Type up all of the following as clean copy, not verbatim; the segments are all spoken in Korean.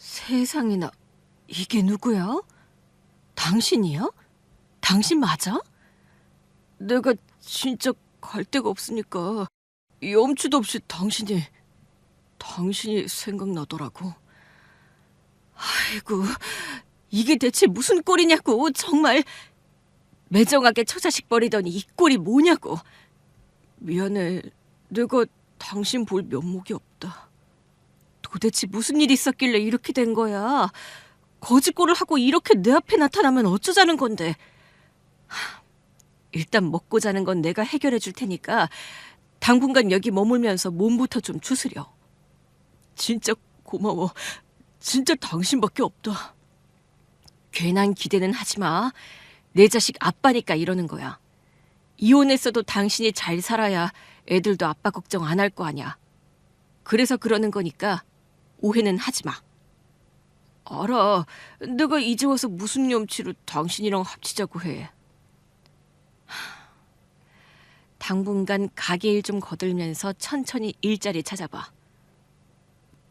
세상에나, 이게 누구야? 당신이야? 당신 맞아? 내가 진짜 갈 데가 없으니까 염치도 없이 당신이 생각나더라고. 아이고, 이게 대체 무슨 꼴이냐고. 정말 매정하게 처자식 버리더니 이 꼴이 뭐냐고. 미안해, 내가 당신 볼 면목이 없다. 도대체 무슨 일이 있었길래 이렇게 된 거야. 거짓골을 하고 이렇게 내 앞에 나타나면 어쩌자는 건데. 일단 먹고 자는 건 내가 해결해 줄 테니까 당분간 여기 머물면서 몸부터 좀 추스려. 진짜 고마워. 진짜 당신밖에 없다. 괜한 기대는 하지 마. 내 자식 아빠니까 이러는 거야. 이혼했어도 당신이 잘 살아야 애들도 아빠 걱정 안 할 거 아니야. 그래서 그러는 거니까 오해는 하지 마. 알아. 내가 이제 와서 무슨 염치로 당신이랑 합치자고 해. 당분간 가게 일 좀 거들면서 천천히 일자리 찾아봐.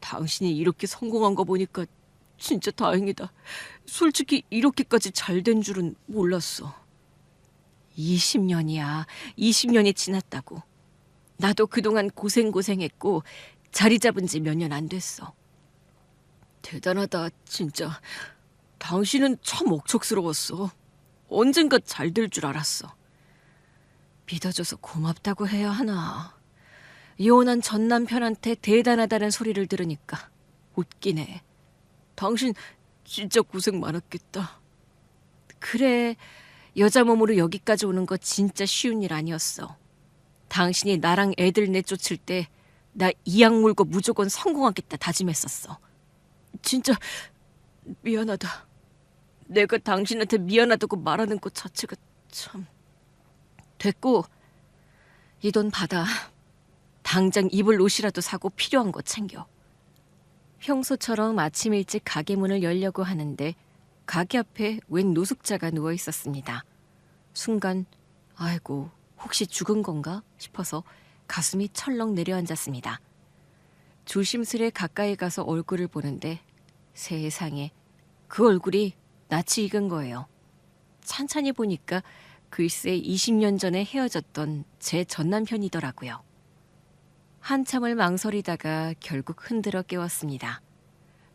당신이 이렇게 성공한 거 보니까 진짜 다행이다. 솔직히 이렇게까지 잘 된 줄은 몰랐어. 20년이야. 20년이 지났다고. 나도 그동안 고생했고 자리 잡은 지 몇 년 안 됐어. 대단하다, 진짜. 당신은 참 억척스러웠어. 언젠가 잘 될 줄 알았어. 믿어줘서 고맙다고 해야 하나. 이혼한 전 남편한테 대단하다는 소리를 들으니까 웃기네. 당신 진짜 고생 많았겠다. 그래, 여자 몸으로 여기까지 오는 거 진짜 쉬운 일 아니었어. 당신이 나랑 애들 내쫓을 때 나 이 약 물고 무조건 성공하겠다 다짐했었어. 진짜 미안하다. 내가 당신한테 미안하다고 말하는 것 자체가 참... 됐고, 이 돈 받아. 당장 입을 옷이라도 사고 필요한 거 챙겨. 평소처럼 아침 일찍 가게 문을 열려고 하는데 가게 앞에 웬 노숙자가 누워 있었습니다. 순간 아이고, 혹시 죽은 건가 싶어서 가슴이 철렁 내려앉았습니다. 조심스레 가까이 가서 얼굴을 보는데 세상에, 그 얼굴이 낯이 익은 거예요. 찬찬히 보니까 글쎄 20년 전에 헤어졌던 제 전남편이더라고요. 한참을 망설이다가 결국 흔들어 깨웠습니다.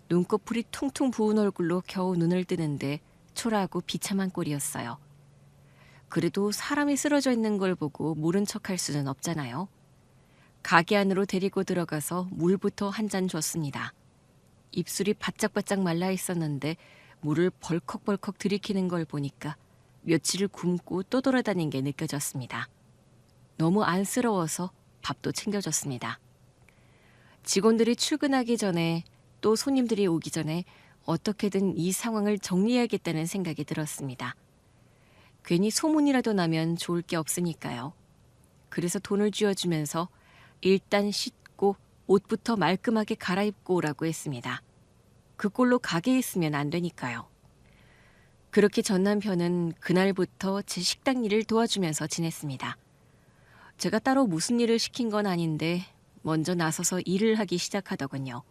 눈꺼풀이 퉁퉁 부은 얼굴로 겨우 눈을 뜨는데 초라하고 비참한 꼴이었어요. 그래도 사람이 쓰러져 있는 걸 보고 모른 척할 수는 없잖아요. 가게 안으로 데리고 들어가서 물부터 한 잔 줬습니다. 입술이 바짝바짝 말라 있었는데 물을 벌컥벌컥 들이키는 걸 보니까 며칠을 굶고 또 돌아다닌 게 느껴졌습니다. 너무 안쓰러워서 밥도 챙겨줬습니다. 직원들이 출근하기 전에 또 손님들이 오기 전에 어떻게든 이 상황을 정리해야겠다는 생각이 들었습니다. 괜히 소문이라도 나면 좋을 게 없으니까요. 그래서 돈을 쥐어주면서 일단 씻고 옷부터 말끔하게 갈아입고 오라고 했습니다. 그 꼴로 가게에 있으면 안 되니까요. 그렇게 전 남편은 그날부터 제 식당 일을 도와주면서 지냈습니다. 제가 따로 무슨 일을 시킨 건 아닌데 먼저 나서서 일을 하기 시작하더군요.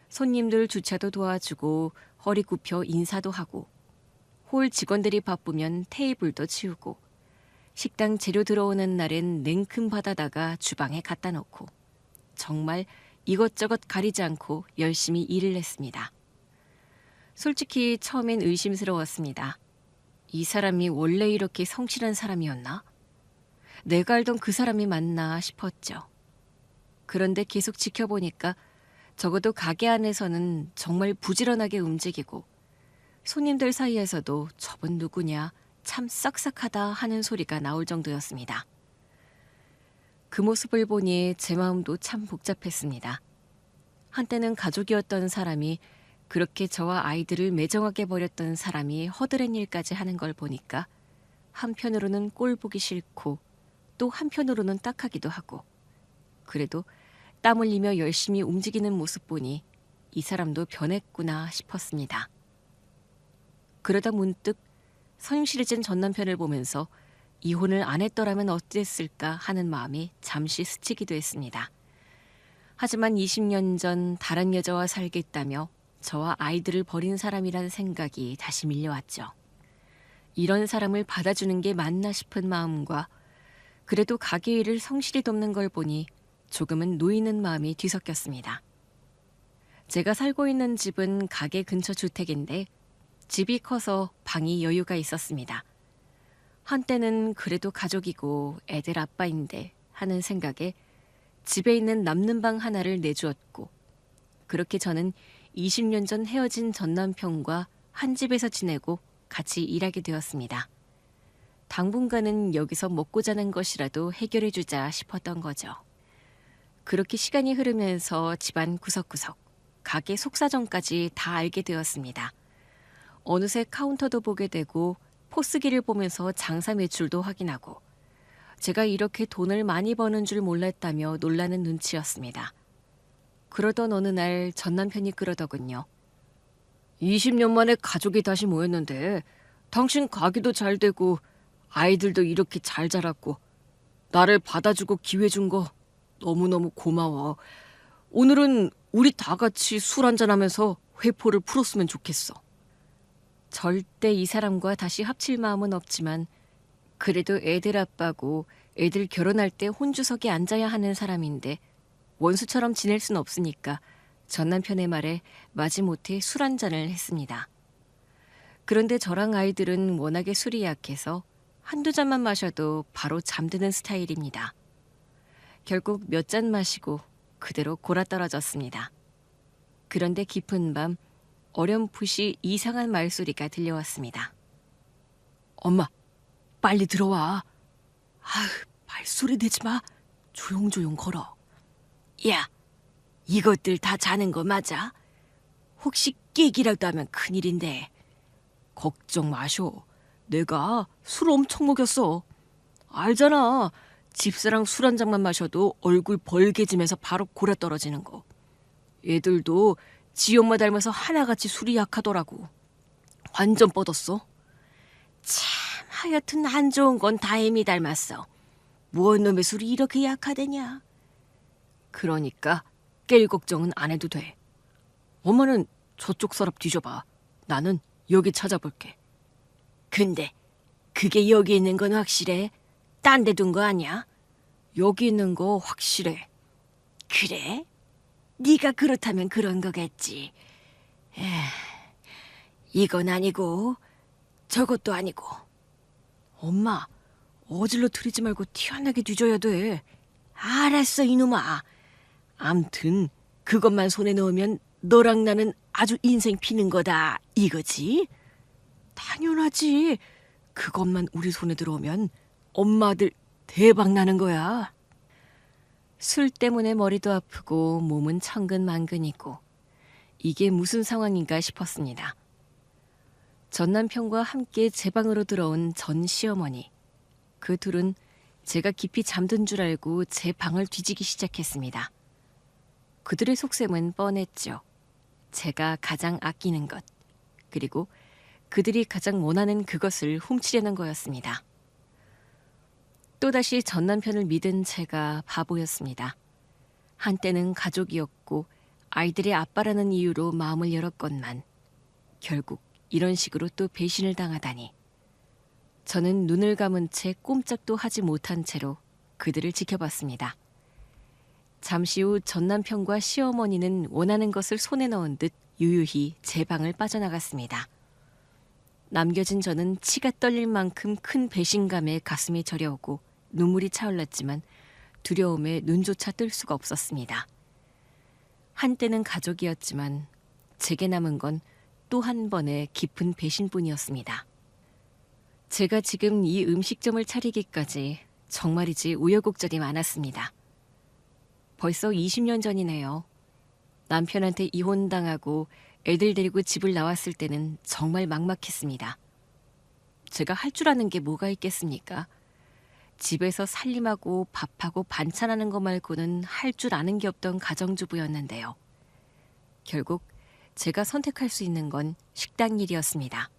손님들 주차도 도와주고 허리 굽혀 인사도 하고, 홀 직원들이 바쁘면 테이블도 치우고, 식당 재료 들어오는 날엔 냉큼 받아다가 주방에 갖다 놓고, 정말 이것저것 가리지 않고 열심히 일을 했습니다. 솔직히 처음엔 의심스러웠습니다. 이 사람이 원래 이렇게 성실한 사람이었나? 내가 알던 그 사람이 맞나 싶었죠. 그런데 계속 지켜보니까 적어도 가게 안에서는 정말 부지런하게 움직이고, 손님들 사이에서도 저분 누구냐, 참 싹싹하다 하는 소리가 나올 정도였습니다. 그 모습을 보니 제 마음도 참 복잡했습니다. 한때는 가족이었던 사람이 그렇게 저와 아이들을 매정하게 버렸던 사람이 허드렛 일까지 하는 걸 보니까 한편으로는 꼴 보기 싫고 또 한편으로는 딱하기도 하고, 그래도 땀 흘리며 열심히 움직이는 모습 보니 이 사람도 변했구나 싶었습니다. 그러다 문득 성실해진 전 남편을 보면서 이혼을 안 했더라면 어땠을까 하는 마음이 잠시 스치기도 했습니다. 하지만 20년 전 다른 여자와 살겠다며 저와 아이들을 버린 사람이란 생각이 다시 밀려왔죠. 이런 사람을 받아주는 게 맞나 싶은 마음과 그래도 가게 일을 성실히 돕는 걸 보니 조금은 놓이는 마음이 뒤섞였습니다. 제가 살고 있는 집은 가게 근처 주택인데 집이 커서 방이 여유가 있었습니다. 한때는 그래도 가족이고 애들 아빠인데 하는 생각에 집에 있는 남는 방 하나를 내주었고, 그렇게 저는 20년 전 헤어진 전 남편과 한 집에서 지내고 같이 일하게 되었습니다. 당분간은 여기서 먹고 자는 것이라도 해결해주자 싶었던 거죠. 그렇게 시간이 흐르면서 집안 구석구석, 가게 속사정까지 다 알게 되었습니다. 어느새 카운터도 보게 되고 포스기를 보면서 장사 매출도 확인하고, 제가 이렇게 돈을 많이 버는 줄 몰랐다며 놀라는 눈치였습니다. 그러던 어느 날 전 남편이 그러더군요. 20년 만에 가족이 다시 모였는데 당신 가게도 잘 되고 아이들도 이렇게 잘 자랐고 나를 받아주고 기회 준 거 너무너무 고마워. 오늘은 우리 다 같이 술 한잔하면서 회포를 풀었으면 좋겠어. 절대 이 사람과 다시 합칠 마음은 없지만 그래도 애들 아빠고 애들 결혼할 때 혼주석에 앉아야 하는 사람인데 원수처럼 지낼 순 없으니까 전 남편의 말에 마지못해 술 한잔을 했습니다. 그런데 저랑 아이들은 워낙에 술이 약해서 한두 잔만 마셔도 바로 잠드는 스타일입니다. 결국 몇 잔 마시고 그대로 골아떨어졌습니다. 그런데 깊은 밤 어렴풋이 이상한 말소리가 들려왔습니다. 엄마, 빨리 들어와. 아휴, 말소리 내지 마. 조용조용 걸어. 야, 이것들 다 자는 거 맞아? 혹시 깨기라도 하면 큰일인데. 걱정 마셔. 내가 술 엄청 먹였어. 알잖아. 집사랑 술 한 잔만 마셔도 얼굴 벌개지면서 바로 골아떨어지는 거. 애들도 지 엄마 닮아서 하나같이 술이 약하더라고. 완전 뻗었어. 참, 하여튼 안 좋은 건 다혜미 닮았어. 뭔 놈의 술이 이렇게 약하대냐. 그러니까 깰 걱정은 안 해도 돼. 엄마는 저쪽 서랍 뒤져봐. 나는 여기 찾아볼게. 근데 그게 여기 있는 건 확실해? 딴 데 둔 거 아니야? 여기 있는 거 확실해. 그래? 네가 그렇다면 그런 거겠지. 이건 아니고 저것도 아니고. 엄마, 어질러 트리지 말고 티안나게 뒤져야 돼. 알았어, 이놈아. 암튼 그것만 손에 넣으면 너랑 나는 아주 인생 피는 거다, 이거지? 당연하지. 그것만 우리 손에 들어오면 엄마들 대박 나는 거야. 술 때문에 머리도 아프고 몸은 천근만근이고 이게 무슨 상황인가 싶었습니다. 전 남편과 함께 제 방으로 들어온 전 시어머니. 그 둘은 제가 깊이 잠든 줄 알고 제 방을 뒤지기 시작했습니다. 그들의 속셈은 뻔했죠. 제가 가장 아끼는 것, 그리고 그들이 가장 원하는 그것을 훔치려는 거였습니다. 또다시 전 남편을 믿은 제가 바보였습니다. 한때는 가족이었고 아이들의 아빠라는 이유로 마음을 열었건만 결국 이런 식으로 또 배신을 당하다니. 저는 눈을 감은 채 꼼짝도 하지 못한 채로 그들을 지켜봤습니다. 잠시 후 전 남편과 시어머니는 원하는 것을 손에 넣은 듯 유유히 제 방을 빠져나갔습니다. 남겨진 저는 치가 떨릴 만큼 큰 배신감에 가슴이 저려오고 눈물이 차올랐지만 두려움에 눈조차 뜰 수가 없었습니다. 한때는 가족이었지만 제게 남은 건 또 한 번의 깊은 배신뿐이었습니다. 제가 지금 이 음식점을 차리기까지 정말이지 우여곡절이 많았습니다. 벌써 20년 전이네요. 남편한테 이혼당하고 애들 데리고 집을 나왔을 때는 정말 막막했습니다. 제가 할 줄 아는 게 뭐가 있겠습니까? 집에서 살림하고 밥하고 반찬하는 거 말고는 할 줄 아는 게 없던 가정주부였는데요. 결국 제가 선택할 수 있는 건 식당 일이었습니다.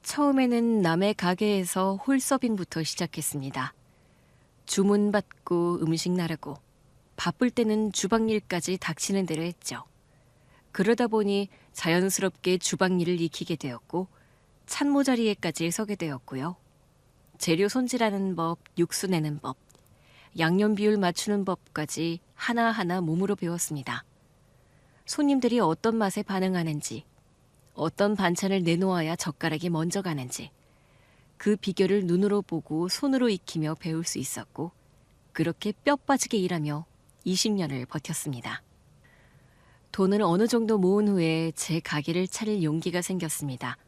처음에는 남의 가게에서 홀서빙부터 시작했습니다. 주문 받고 음식 나르고 바쁠 때는 주방 일까지 닥치는 대로 했죠. 그러다 보니 자연스럽게 주방 일을 익히게 되었고 찬모 자리에까지 서게 되었고요. 재료 손질하는 법, 육수 내는 법, 양념 비율 맞추는 법까지 하나하나 몸으로 배웠습니다. 손님들이 어떤 맛에 반응하는지, 어떤 반찬을 내놓아야 젓가락이 먼저 가는지, 그 비결을 눈으로 보고 손으로 익히며 배울 수 있었고, 그렇게 뼈 빠지게 일하며 20년을 버텼습니다. 돈을 어느 정도 모은 후에 제 가게를 차릴 용기가 생겼습니다.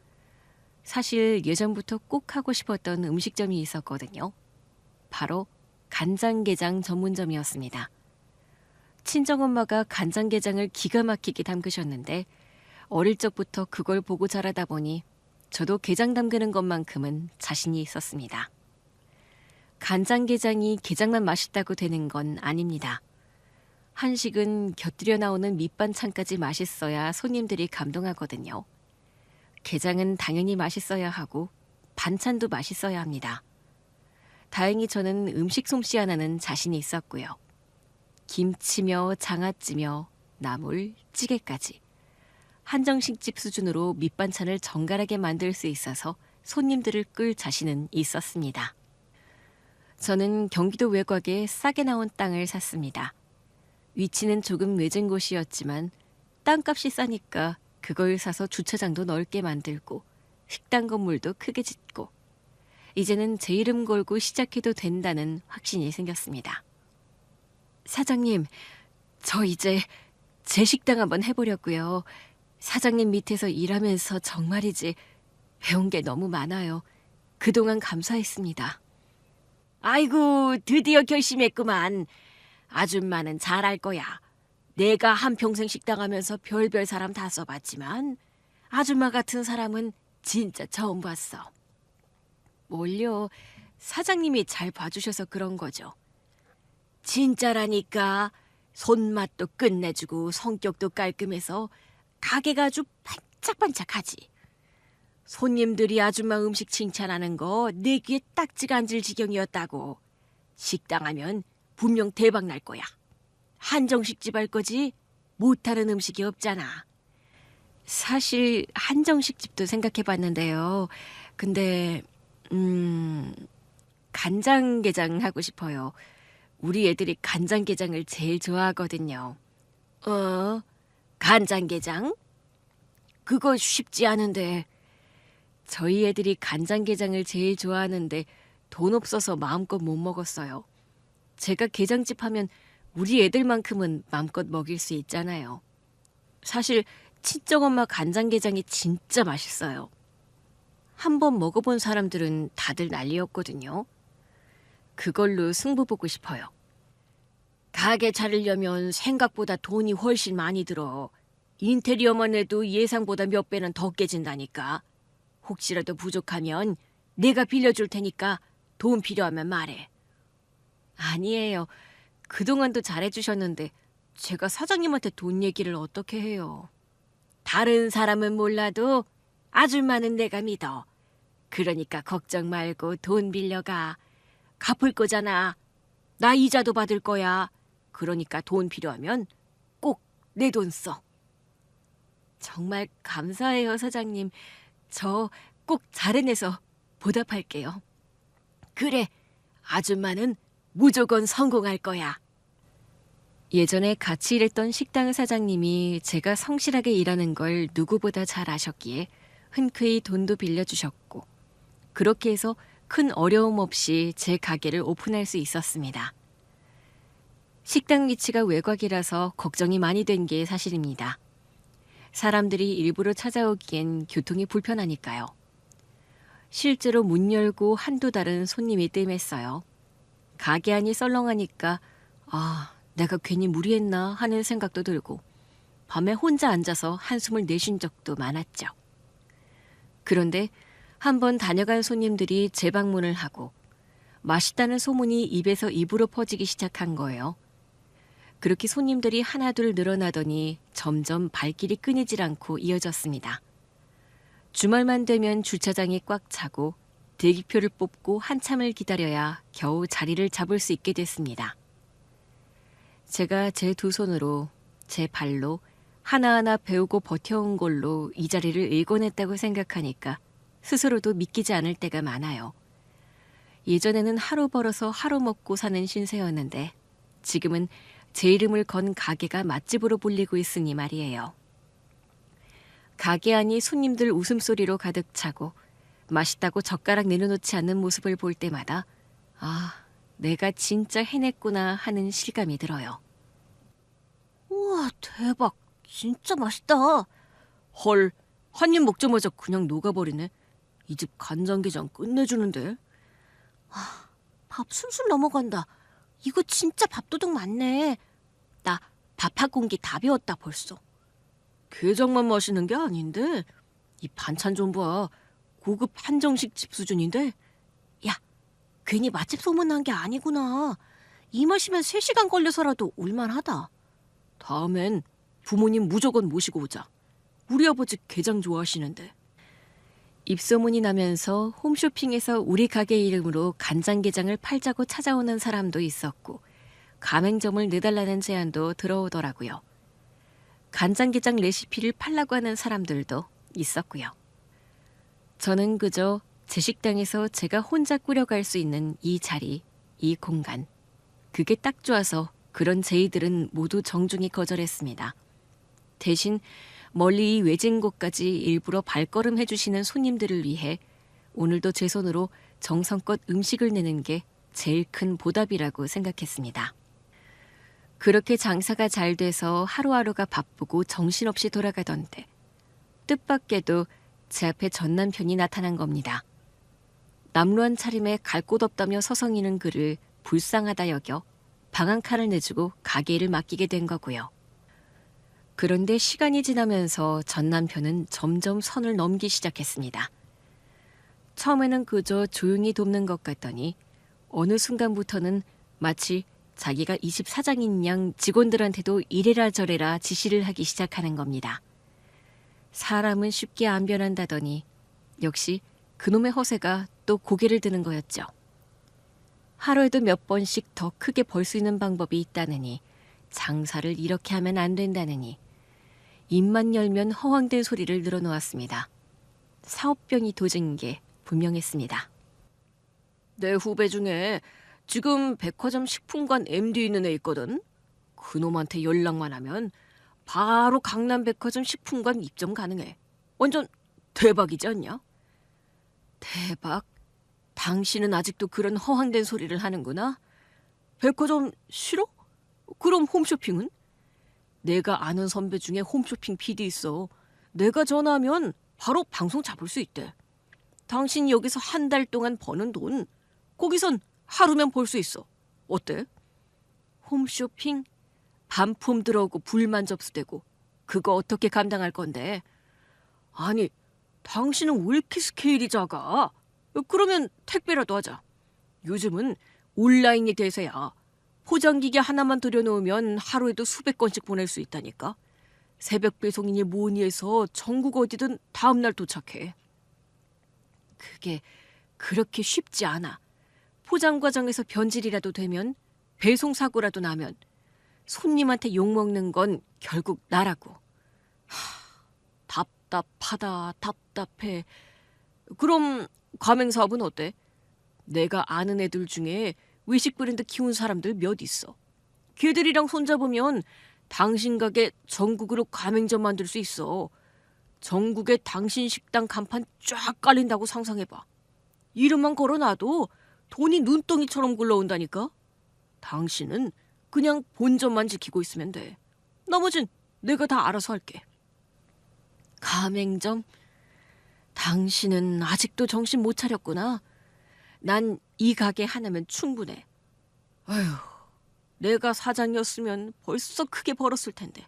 사실 예전부터 꼭 하고 싶었던 음식점이 있었거든요. 바로 간장게장 전문점이었습니다. 친정엄마가 간장게장을 기가 막히게 담그셨는데 어릴 적부터 그걸 보고 자라다 보니 저도 게장 담그는 것만큼은 자신이 있었습니다. 간장게장이 게장만 맛있다고 되는 건 아닙니다. 한식은 곁들여 나오는 밑반찬까지 맛있어야 손님들이 감동하거든요. 게장은 당연히 맛있어야 하고 반찬도 맛있어야 합니다. 다행히 저는 음식 솜씨 하나는 자신이 있었고요. 김치며 장아찌며 나물, 찌개까지 한정식집 수준으로 밑반찬을 정갈하게 만들 수 있어서 손님들을 끌 자신은 있었습니다. 저는 경기도 외곽에 싸게 나온 땅을 샀습니다. 위치는 조금 외진 곳이었지만 땅값이 싸니까 그걸 사서 주차장도 넓게 만들고 식당 건물도 크게 짓고 이제는 제 이름 걸고 시작해도 된다는 확신이 생겼습니다. 사장님, 저 이제 제 식당 한번 해보려고요. 사장님 밑에서 일하면서 정말이지 배운 게 너무 많아요. 그동안 감사했습니다. 아이고, 드디어 결심했구만. 아줌마는 잘할 거야. 내가 한평생 식당 하면서 별별 사람 다 써봤지만 아줌마 같은 사람은 진짜 처음 봤어. 뭘요? 사장님이 잘 봐주셔서 그런 거죠. 진짜라니까. 손맛도 끝내주고 성격도 깔끔해서 가게가 아주 반짝반짝하지. 손님들이 아줌마 음식 칭찬하는 거 내 귀에 딱지가 앉을 지경이었다고. 식당 하면 분명 대박 날 거야. 한정식집 할 거지 못하는 음식이 없잖아. 사실 한정식집도 생각해봤는데요. 근데 간장게장 하고 싶어요. 우리 애들이 간장게장을 제일 좋아하거든요. 간장게장? 그거 쉽지 않은데. 저희 애들이 간장게장을 제일 좋아하는데 돈 없어서 마음껏 못 먹었어요. 제가 게장집 하면 우리 애들만큼은 마음껏 먹일 수 있잖아요. 사실 친정엄마 간장게장이 진짜 맛있어요. 한번 먹어본 사람들은 다들 난리였거든요. 그걸로 승부 보고 싶어요. 가게 차리려면 생각보다 돈이 훨씬 많이 들어. 인테리어만 해도 예상보다 몇 배는 더 깨진다니까. 혹시라도 부족하면 내가 빌려줄 테니까 돈 필요하면 말해. 아니에요. 그동안도 잘해주셨는데 제가 사장님한테 돈 얘기를 어떻게 해요. 다른 사람은 몰라도 아줌마는 내가 믿어. 그러니까 걱정 말고 돈 빌려가. 갚을 거잖아. 나 이자도 받을 거야. 그러니까 돈 필요하면 꼭 내 돈 써. 정말 감사해요, 사장님. 저 꼭 잘해내서 보답할게요. 그래, 아줌마는 무조건 성공할 거야. 예전에 같이 일했던 식당 사장님이 제가 성실하게 일하는 걸 누구보다 잘 아셨기에 흔쾌히 돈도 빌려주셨고 그렇게 해서 큰 어려움 없이 제 가게를 오픈할 수 있었습니다. 식당 위치가 외곽이라서 걱정이 많이 된 게 사실입니다. 사람들이 일부러 찾아오기엔 교통이 불편하니까요. 실제로 문 열고 한두 달은 손님이 뜸했어요. 가게 안이 썰렁하니까 내가 괜히 무리했나 하는 생각도 들고 밤에 혼자 앉아서 한숨을 내쉰 적도 많았죠. 그런데 한번 다녀간 손님들이 재방문을 하고 맛있다는 소문이 입에서 입으로 퍼지기 시작한 거예요. 그렇게 손님들이 하나둘 늘어나더니 점점 발길이 끊이질 않고 이어졌습니다. 주말만 되면 주차장이 꽉 차고 대기표를 뽑고 한참을 기다려야 겨우 자리를 잡을 수 있게 됐습니다. 제가 제 두 손으로 제 발로 하나하나 배우고 버텨온 걸로 이 자리를 일궈냈다고 생각하니까 스스로도 믿기지 않을 때가 많아요. 예전에는 하루 벌어서 하루 먹고 사는 신세였는데 지금은 제 이름을 건 가게가 맛집으로 불리고 있으니 말이에요. 가게 안이 손님들 웃음소리로 가득 차고 맛있다고 젓가락 내려놓지 않는 모습을 볼 때마다 아, 내가 진짜 해냈구나 하는 실감이 들어요. 우와, 대박. 진짜 맛있다. 헐, 한 입 먹자마자 그냥 녹아버리네. 이 집 간장게장 끝내주는데. 밥 술술 넘어간다. 이거 진짜 밥도둑 맞네. 나 밥 한 공기 다 비웠다 벌써. 게장만 마시는 게 아닌데 이 반찬 좀 봐. 고급 한정식 집 수준인데. 야, 괜히 맛집 소문난 게 아니구나. 이 맛이면 3시간 걸려서라도 올만하다. 다음엔 부모님 무조건 모시고 오자. 우리 아버지 게장 좋아하시는데. 입소문이 나면서 홈쇼핑에서 우리 가게 이름으로 간장게장을 팔자고 찾아오는 사람도 있었고 가맹점을 내달라는 제안도 들어오더라고요. 간장게장 레시피를 팔라고 하는 사람들도 있었고요. 저는 그저 제 식당에서 제가 혼자 꾸려갈 수 있는 이 자리, 이 공간. 그게 딱 좋아서 그런 제의들은 모두 정중히 거절했습니다. 대신 멀리 이 외진 곳까지 일부러 발걸음 해주시는 손님들을 위해 오늘도 제 손으로 정성껏 음식을 내는 게 제일 큰 보답이라고 생각했습니다. 그렇게 장사가 잘 돼서 하루하루가 바쁘고 정신없이 돌아가던데 뜻밖에도 제 앞에 전 남편이 나타난 겁니다. 남루한 차림에 갈 곳 없다며 서성이는 그를 불쌍하다 여겨 방한칼을 내주고 가게 일을 맡기게 된 거고요. 그런데 시간이 지나면서 전 남편은 점점 선을 넘기 시작했습니다. 처음에는 그저 조용히 돕는 것 같더니 어느 순간부터는 마치 자기가 이 집 사장인 양 직원들한테도 이래라 저래라 지시를 하기 시작하는 겁니다. 사람은 쉽게 안 변한다더니 역시 그놈의 허세가 또 고개를 드는 거였죠. 하루에도 몇 번씩 더 크게 벌 수 있는 방법이 있다느니 장사를 이렇게 하면 안 된다느니 입만 열면 허황된 소리를 늘어놓았습니다. 사업병이 도진 게 분명했습니다. 내 후배 중에 지금 백화점 식품관 MD 있는 애 있거든. 그놈한테 연락만 하면 바로 강남 백화점 식품관 입점 가능해. 완전 대박이지 않냐? 대박? 당신은 아직도 그런 허황된 소리를 하는구나? 백화점 싫어? 그럼 홈쇼핑은? 내가 아는 선배 중에 홈쇼핑 PD 있어. 내가 전화하면 바로 방송 잡을 수 있대. 당신 여기서 한 달 동안 버는 돈 거기선 하루면 벌 수 있어. 어때? 홈쇼핑? 반품 들어오고 불만 접수되고 그거 어떻게 감당할 건데? 아니, 당신은 왜 이렇게 스케일이 작아? 그러면 택배라도 하자. 요즘은 온라인이 대세야. 포장기계 하나만 들여놓으면 하루에도 수백 건씩 보낼 수 있다니까. 새벽 배송이니 뭐니 해서 전국 어디든 다음날 도착해. 그게 그렇게 쉽지 않아. 포장 과정에서 변질이라도 되면, 배송 사고라도 나면 손님한테 욕먹는 건 결국 나라고. 답답하다, 답답해. 그럼 가맹사업은 어때? 내가 아는 애들 중에 외식 브랜드 키운 사람들 몇 있어. 걔들이랑 손잡으면 당신 가게 전국으로 가맹점 만들 수 있어. 전국에 당신 식당 간판 쫙 깔린다고 상상해봐. 이름만 걸어놔도 돈이 눈덩이처럼 굴러온다니까. 당신은 그냥 본점만 지키고 있으면 돼. 나머진 내가 다 알아서 할게. 가맹점? 당신은 아직도 정신 못 차렸구나. 난 이 가게 하나면 충분해. 아휴, 내가 사장이었으면 벌써 크게 벌었을 텐데.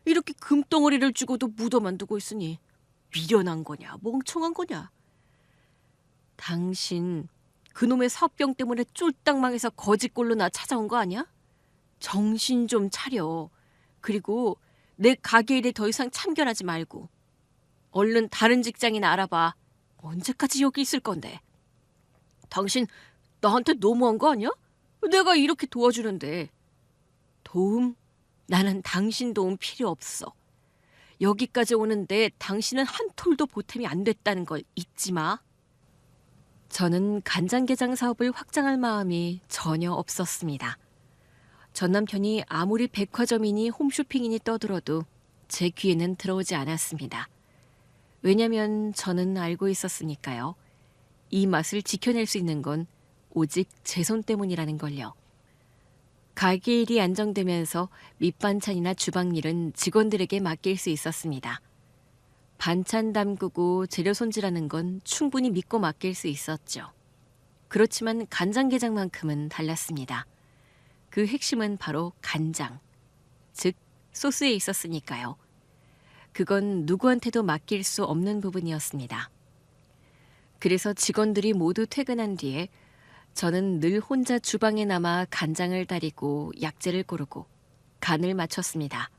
이렇게 금덩어리를 주고도 묻어만 두고 있으니 미련한 거냐, 멍청한 거냐. 당신 그놈의 사업병 때문에 쫄딱 망해서 거지꼴로 나 찾아온 거 아니야? 정신 좀 차려. 그리고 내 가게 일에 더 이상 참견하지 말고 얼른 다른 직장이나 알아봐. 언제까지 여기 있을 건데. 당신 나한테 너무한 거 아니야? 내가 이렇게 도와주는데. 도움? 나는 당신 도움 필요 없어. 여기까지 오는데 당신은 한 톨도 보탬이 안 됐다는 걸 잊지 마. 저는 간장게장 사업을 확장할 마음이 전혀 없었습니다. 전 남편이 아무리 백화점이니 홈쇼핑이니 떠들어도 제 귀에는 들어오지 않았습니다. 왜냐면 저는 알고 있었으니까요. 이 맛을 지켜낼 수 있는 건 오직 제 손 때문이라는 걸요. 가게 일이 안정되면서 밑반찬이나 주방일은 직원들에게 맡길 수 있었습니다. 반찬 담그고 재료 손질하는 건 충분히 믿고 맡길 수 있었죠. 그렇지만 간장게장만큼은 달랐습니다. 그 핵심은 바로 간장, 즉 소스에 있었으니까요. 그건 누구한테도 맡길 수 없는 부분이었습니다. 그래서 직원들이 모두 퇴근한 뒤에 저는 늘 혼자 주방에 남아 간장을 다리고 약재를 고르고 간을 맞췄습니다.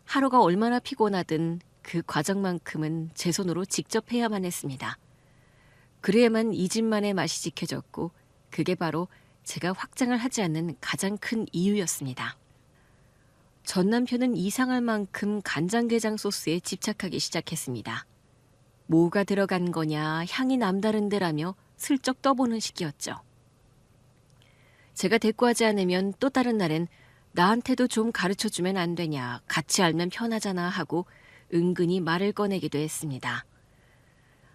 하루가 얼마나 피곤하든 그 과정만큼은 제 손으로 직접 해야만 했습니다. 그래야만 이 집만의 맛이 지켜졌고 그게 바로 제가 확장을 하지 않는 가장 큰 이유였습니다. 전 남편은 이상할 만큼 간장게장 소스에 집착하기 시작했습니다. 뭐가 들어간 거냐, 향이 남다른데라며 슬쩍 떠보는 시기였죠. 제가 대꾸하지 않으면 또 다른 날엔 나한테도 좀 가르쳐주면 안 되냐, 같이 알면 편하잖아 하고 은근히 말을 꺼내기도 했습니다.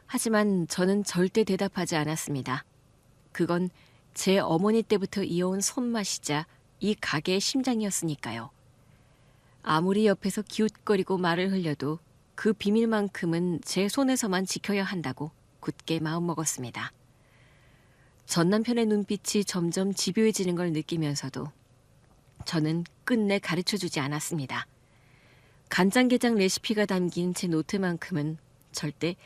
하지만 저는 절대 대답하지 않았습니다. 그건 제 어머니 때부터 이어온 손맛이자 이 가게의 심장이었으니까요. 아무리 옆에서 기웃거리고 말을 흘려도 그 비밀만큼은 제 손에서만 지켜야 한다고 굳게 마음먹었습니다. 전 남편의 눈빛이 점점 집요해지는 걸 느끼면서도 저는 끝내 가르쳐주지 않았습니다. 간장게장 레시피가 담긴 제 노트만큼은 절대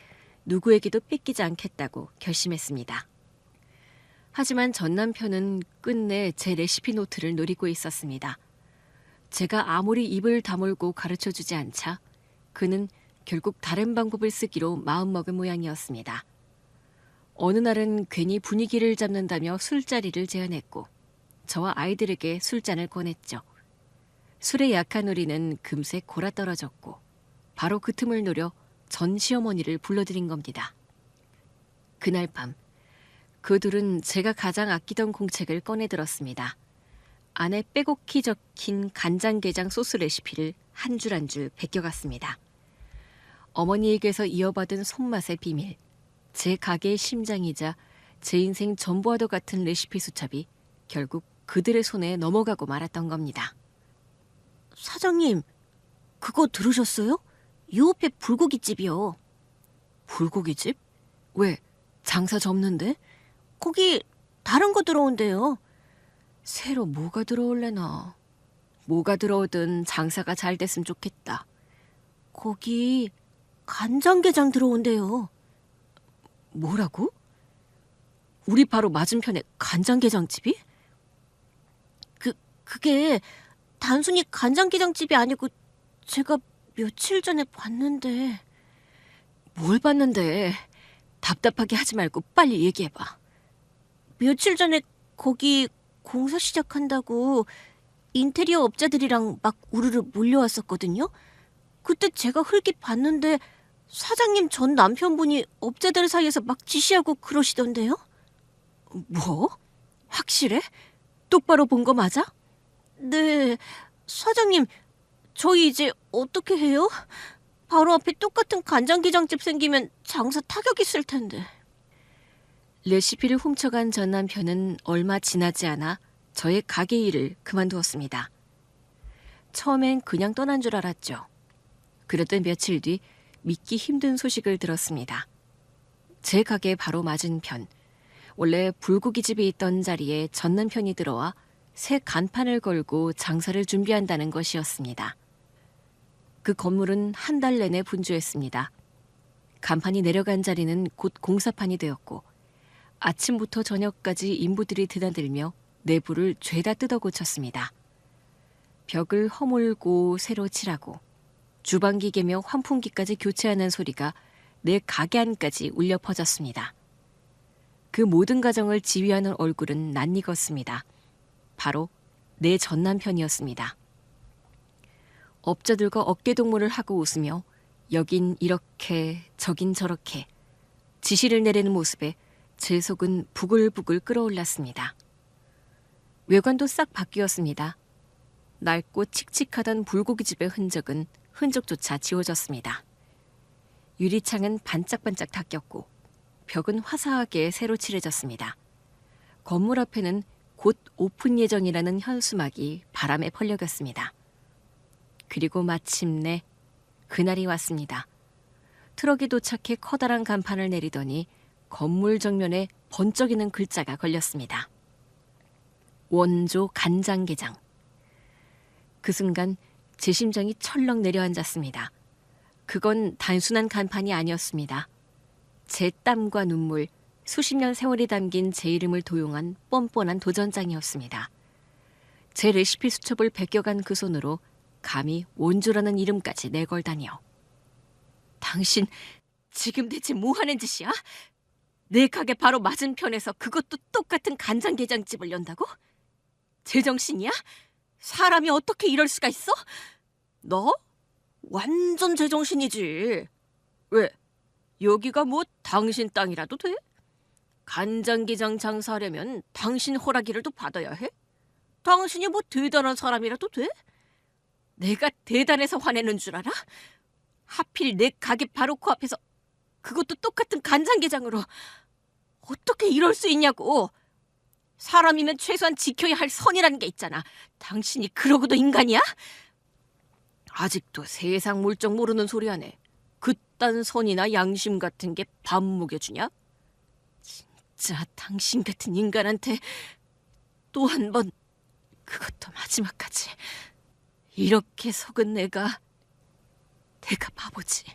누구에게도 뺏기지 않겠다고 결심했습니다. 하지만 전 남편은 끝내 제 레시피 노트를 노리고 있었습니다. 제가 아무리 입을 다물고 가르쳐주지 않자 그는 결국 다른 방법을 쓰기로 마음먹은 모양이었습니다. 어느 날은 괜히 분위기를 잡는다며 술자리를 제안했고 저와 아이들에게 술잔을 권했죠. 술에 약한 우리는 금세 골아떨어졌고 바로 그 틈을 노려 전 시어머니를 불러들인 겁니다. 그날 밤 그 둘은 제가 가장 아끼던 공책을 꺼내들었습니다. 안에 빼곡히 적힌 간장게장 소스 레시피를 한 줄 한 줄 베껴갔습니다. 어머니에게서 이어받은 손맛의 비밀, 제 가게의 심장이자 제 인생 전부와도 같은 레시피 수첩이 결국 그들의 손에 넘어가고 말았던 겁니다. 사장님, 그거 들으셨어요? 요 옆에 불고기집이요. 불고기집? 왜? 장사 접는데? 거기 다른 거 들어온대요. 새로 뭐가 들어올래나. 뭐가 들어오든 장사가 잘 됐으면 좋겠다. 거기 간장게장 들어온대요. 뭐라고? 우리 바로 맞은편에 간장게장집이? 그게 단순히 간장게장집이 아니고 제가 며칠 전에 봤는데. 뭘 봤는데? 답답하게 하지 말고 빨리 얘기해봐. 며칠 전에 거기 공사 시작한다고 인테리어 업자들이랑 막 우르르 몰려왔었거든요. 그때 제가 흘낏 봤는데 사장님 전 남편분이 업자들 사이에서 막 지시하고 그러시던데요. 뭐? 확실해? 똑바로 본 거 맞아? 네, 사장님, 저희 이제 어떻게 해요? 바로 앞에 똑같은 간장게장집 생기면 장사 타격 있을 텐데. 레시피를 훔쳐간 전 남편은 얼마 지나지 않아 저의 가게 일을 그만두었습니다. 처음엔 그냥 떠난 줄 알았죠. 그랬던 며칠 뒤 믿기 힘든 소식을 들었습니다. 제 가게 바로 맞은편, 원래 불고기집이 있던 자리에 전 남편이 들어와 새 간판을 걸고 장사를 준비한다는 것이었습니다. 그 건물은 한 달 내내 분주했습니다. 간판이 내려간 자리는 곧 공사판이 되었고 아침부터 저녁까지 인부들이 드나들며 내부를 죄다 뜯어 고쳤습니다. 벽을 허물고 새로 칠하고 주방기계며 환풍기까지 교체하는 소리가 내 가게 안까지 울려 퍼졌습니다. 그 모든 과정을 지휘하는 얼굴은 낯익었습니다. 바로 내 전 남편이었습니다. 업자들과 어깨동무를 하고 웃으며 여긴 이렇게 저긴 저렇게 지시를 내리는 모습에 제 속은 부글부글 끓어올랐습니다. 외관도 싹 바뀌었습니다. 낡고 칙칙하던 불고기집의 흔적조차 지워졌습니다. 유리창은 반짝반짝 닦였고 벽은 화사하게 새로 칠해졌습니다. 건물 앞에는 곧 오픈 예정이라는 현수막이 바람에 펄려갔습니다. 그리고 마침내 그날이 왔습니다. 트럭이 도착해 커다란 간판을 내리더니 건물 정면에 번쩍이는 글자가 걸렸습니다. 원조 간장게장. 그 순간 제 심장이 철렁 내려앉았습니다. 그건 단순한 간판이 아니었습니다. 제 땀과 눈물, 수십 년 세월이 담긴 제 이름을 도용한 뻔뻔한 도전장이었습니다. 제 레시피 수첩을 베껴간 그 손으로 감히 원조라는 이름까지 내걸다니요. 당신 지금 대체 뭐 하는 짓이야? 내 가게 바로 맞은편에서 그것도 똑같은 간장게장집을 연다고? 제정신이야? 사람이 어떻게 이럴 수가 있어? 너? 완전 제정신이지. 왜? 여기가 뭐 당신 땅이라도 돼? 간장게장 장사하려면 당신 허락이라도 받아야 해? 당신이 뭐 대단한 사람이라도 돼? 내가 대단해서 화내는 줄 알아? 하필 내 가게 바로 코앞에서 그것도 똑같은 간장게장으로 어떻게 이럴 수 있냐고. 사람이면 최소한 지켜야 할 선이라는 게 있잖아. 당신이 그러고도 인간이야? 아직도 세상 물정 모르는 소리 하네. 그딴 선이나 양심 같은 게 밥 먹여주냐? 진짜 당신 같은 인간한테 또 한 번, 그것도 마지막까지 이렇게 속은 내가 바보지.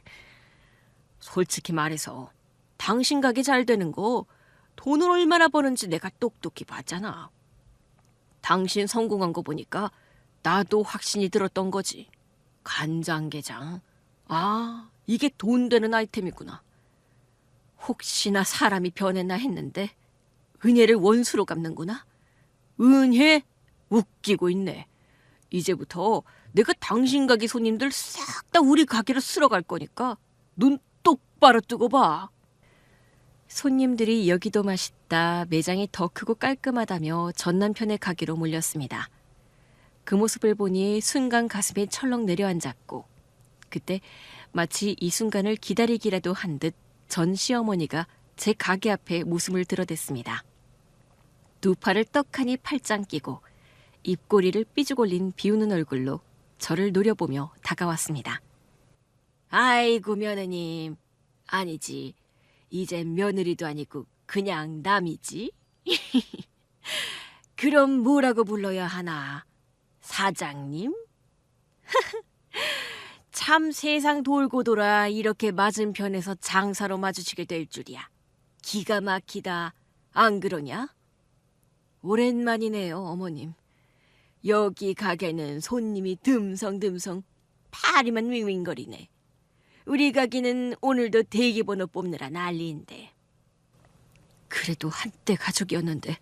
솔직히 말해서 당신 가게 잘 되는 거 돈을 얼마나 버는지 내가 똑똑히 봤잖아. 당신 성공한 거 보니까 나도 확신이 들었던 거지. 간장게장. 아, 이게 돈 되는 아이템이구나. 혹시나 사람이 변했나 했는데 은혜를 원수로 갚는구나. 은혜? 웃기고 있네. 이제부터 내가 당신 가게 손님들 싹 다 우리 가게로 쓸어갈 거니까 눈 똑바로 뜨고 봐. 손님들이 여기도 맛있다, 매장이 더 크고 깔끔하다며 전 남편의 가게로 몰렸습니다. 그 모습을 보니 순간 가슴이 철렁 내려앉았고, 그때 마치 이 순간을 기다리기라도 한 듯 전 시어머니가 제 가게 앞에 모습을 드러댔습니다. 두 팔을 떡하니 팔짱 끼고 입꼬리를 삐죽 올린 비우는 얼굴로 저를 노려보며 다가왔습니다. 아이고 며느님, 아니지. 이젠 며느리도 아니고 그냥 남이지. 그럼 뭐라고 불러야 하나? 사장님? 참 세상 돌고 돌아 이렇게 맞은편에서 장사로 마주치게 될 줄이야. 기가 막히다. 안 그러냐? 오랜만이네요, 어머님. 여기 가게는 손님이 듬성듬성 파리만 윙윙거리네. 우리 가게는 오늘도 대기번호 뽑느라 난리인데. 그래도 한때 가족이었는데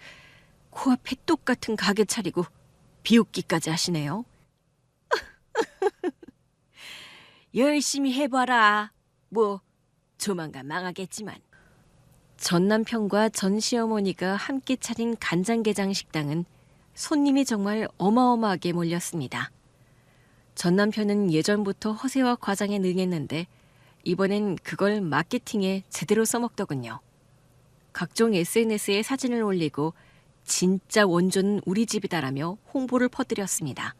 코앞에 똑같은 가게 차리고 비웃기까지 하시네요. 열심히 해봐라. 뭐 조만간 망하겠지만. 전 남편과 전 시어머니가 함께 차린 간장게장 식당은 손님이 정말 어마어마하게 몰렸습니다. 전 남편은 예전부터 허세와 과장에 능했는데 이번엔 그걸 마케팅에 제대로 써먹더군요. 각종 SNS에 사진을 올리고 진짜 원조는 우리 집이다라며 홍보를 퍼뜨렸습니다.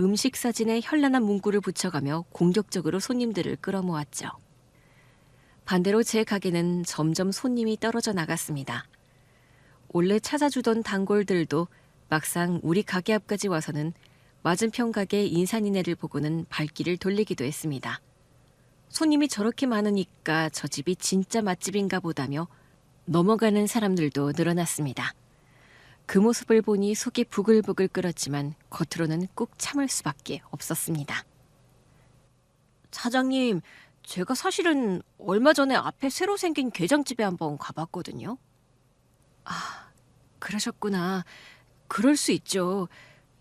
음식 사진에 현란한 문구를 붙여가며 공격적으로 손님들을 끌어모았죠. 반대로 제 가게는 점점 손님이 떨어져 나갔습니다. 원래 찾아주던 단골들도 막상 우리 가게 앞까지 와서는 맞은편 가게 인산인해를 보고는 발길을 돌리기도 했습니다. 손님이 저렇게 많으니까 저 집이 진짜 맛집인가 보다며 넘어가는 사람들도 늘어났습니다. 그 모습을 보니 속이 부글부글 끓었지만 겉으로는 꾹 참을 수밖에 없었습니다. 사장님, 제가 사실은 얼마 전에 앞에 새로 생긴 게장집에 한번 가봤거든요. 아, 그러셨구나. 그럴 수 있죠.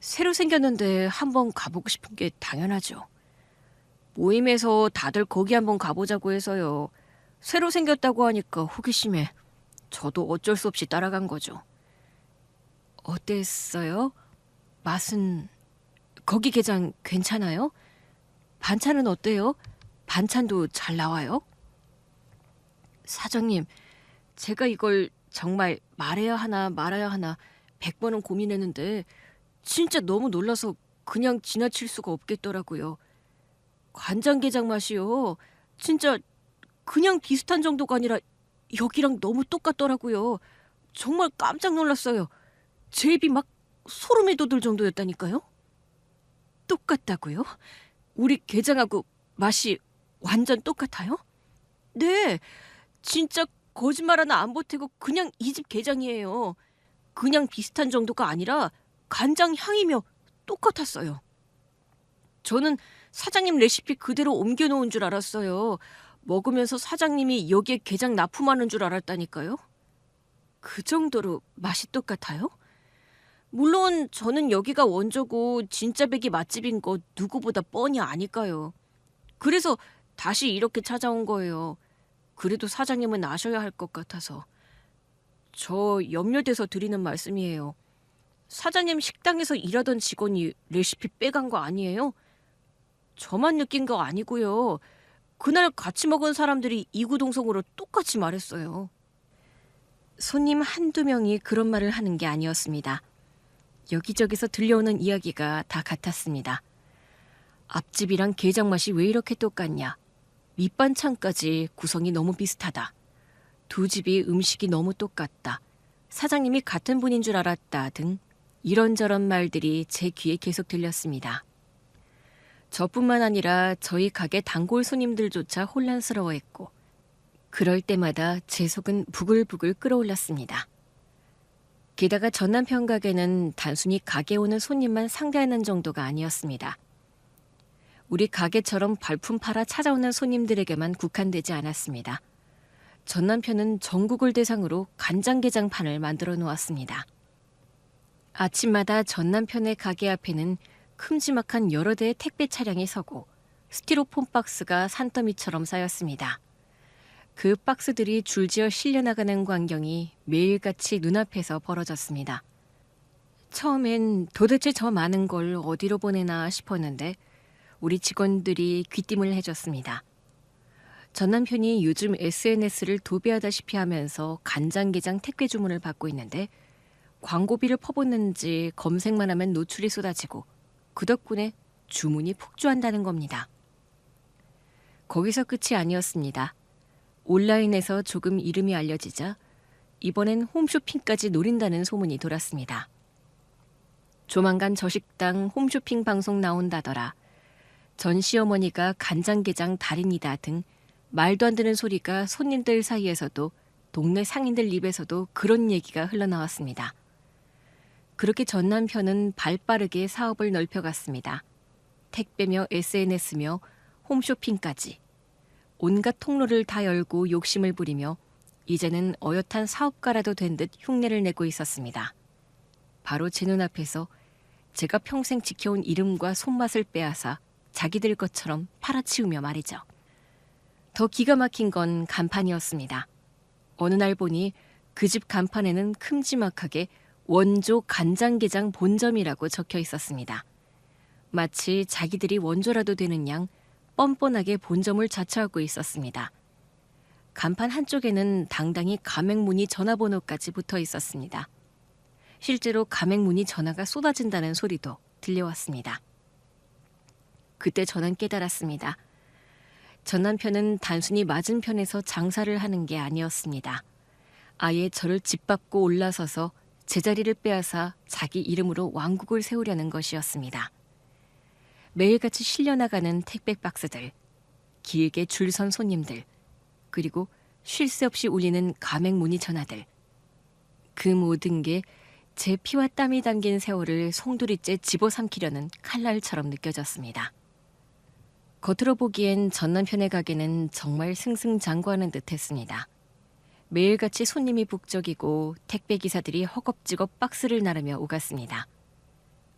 새로 생겼는데 한번 가보고 싶은 게 당연하죠. 모임에서 다들 거기 한번 가보자고 해서요. 새로 생겼다고 하니까 호기심에 저도 어쩔 수 없이 따라간 거죠. 어땠어요? 맛은 거기 게장 괜찮아요? 반찬은 어때요? 반찬도 잘 나와요? 사장님, 제가 이걸 정말 말해야 하나 말아야 하나 100번은 고민했는데 진짜 너무 놀라서 그냥 지나칠 수가 없겠더라고요. 간장게장 맛이요. 진짜 그냥 비슷한 정도가 아니라 여기랑 너무 똑같더라고요. 정말 깜짝 놀랐어요. 제 입이 막 소름이 돋을 정도였다니까요. 똑같다고요? 우리 게장하고 맛이 완전 똑같아요? 네, 진짜 거짓말 하나 안 보태고 그냥 이 집 게장이에요. 그냥 비슷한 정도가 아니라 간장 향이며 똑같았어요. 저는 사장님 레시피 그대로 옮겨놓은 줄 알았어요. 먹으면서 사장님이 여기에 게장 납품하는 줄 알았다니까요. 그 정도로 맛이 똑같아요? 물론 저는 여기가 원조고 진짜 백이 맛집인 거 누구보다 뻔히 아니까요. 그래서 다시 이렇게 찾아온 거예요. 그래도 사장님은 아셔야 할 것 같아서. 저 염려돼서 드리는 말씀이에요. 사장님 식당에서 일하던 직원이 레시피 빼간 거 아니에요? 저만 느낀 거 아니고요. 그날 같이 먹은 사람들이 이구동성으로 똑같이 말했어요. 손님 한두 명이 그런 말을 하는 게 아니었습니다. 여기저기서 들려오는 이야기가 다 같았습니다. 앞집이랑 게장 맛이 왜 이렇게 똑같냐? 밑반찬까지 구성이 너무 비슷하다. 두 집이 음식이 너무 똑같다. 사장님이 같은 분인 줄 알았다 등 이런저런 말들이 제 귀에 계속 들렸습니다. 저뿐만 아니라 저희 가게 단골 손님들조차 혼란스러워했고 그럴 때마다 제 속은 부글부글 끓어올랐습니다. 게다가 전 남편 가게는 단순히 가게 오는 손님만 상대하는 정도가 아니었습니다. 우리 가게처럼 발품 팔아 찾아오는 손님들에게만 국한되지 않았습니다. 전 남편은 전국을 대상으로 간장게장판을 만들어 놓았습니다. 아침마다 전 남편의 가게 앞에는 큼지막한 여러 대의 택배 차량이 서고 스티로폼 박스가 산더미처럼 쌓였습니다. 그 박스들이 줄지어 실려나가는 광경이 매일같이 눈앞에서 벌어졌습니다. 처음엔 도대체 저 많은 걸 어디로 보내나 싶었는데 우리 직원들이 귀띔을 해줬습니다. 전 남편이 요즘 SNS를 도배하다시피 하면서 간장게장 택배 주문을 받고 있는데 광고비를 퍼붓는지 검색만 하면 노출이 쏟아지고 그 덕분에 주문이 폭주한다는 겁니다. 거기서 끝이 아니었습니다. 온라인에서 조금 이름이 알려지자 이번엔 홈쇼핑까지 노린다는 소문이 돌았습니다. 조만간 저 식당 홈쇼핑 방송 나온다더라. 전 시어머니가 간장게장 달인이다 등 말도 안 되는 소리가 손님들 사이에서도 동네 상인들 입에서도 그런 얘기가 흘러나왔습니다. 그렇게 전 남편은 발빠르게 사업을 넓혀갔습니다. 택배며 SNS며 홈쇼핑까지. 온갖 통로를 다 열고 욕심을 부리며 이제는 어엿한 사업가라도 된 듯 흉내를 내고 있었습니다. 바로 제 눈앞에서 제가 평생 지켜온 이름과 손맛을 빼앗아 자기들 것처럼 팔아치우며 말이죠. 더 기가 막힌 건 간판이었습니다. 어느 날 보니 그 집 간판에는 큼지막하게 원조 간장게장 본점이라고 적혀 있었습니다. 마치 자기들이 원조라도 되는 양 뻔뻔하게 본점을 자처하고 있었습니다. 간판 한쪽에는 당당히 가맹문의 전화번호까지 붙어 있었습니다. 실제로 가맹문의 전화가 쏟아진다는 소리도 들려왔습니다. 그때 저는 깨달았습니다. 전 남편은 단순히 맞은편에서 장사를 하는 게 아니었습니다. 아예 저를 짓밟고 올라서서 제자리를 빼앗아 자기 이름으로 왕국을 세우려는 것이었습니다. 매일같이 실려나가는 택배 박스들, 길게 줄 선 손님들, 그리고 쉴 새 없이 울리는 가맹문의 전화들. 그 모든 게 제 피와 땀이 담긴 세월을 송두리째 집어삼키려는 칼날처럼 느껴졌습니다. 겉으로 보기엔 전 남편의 가게는 정말 승승장구하는 듯했습니다. 매일같이 손님이 북적이고 택배기사들이 허겁지겁 박스를 나르며 오갔습니다.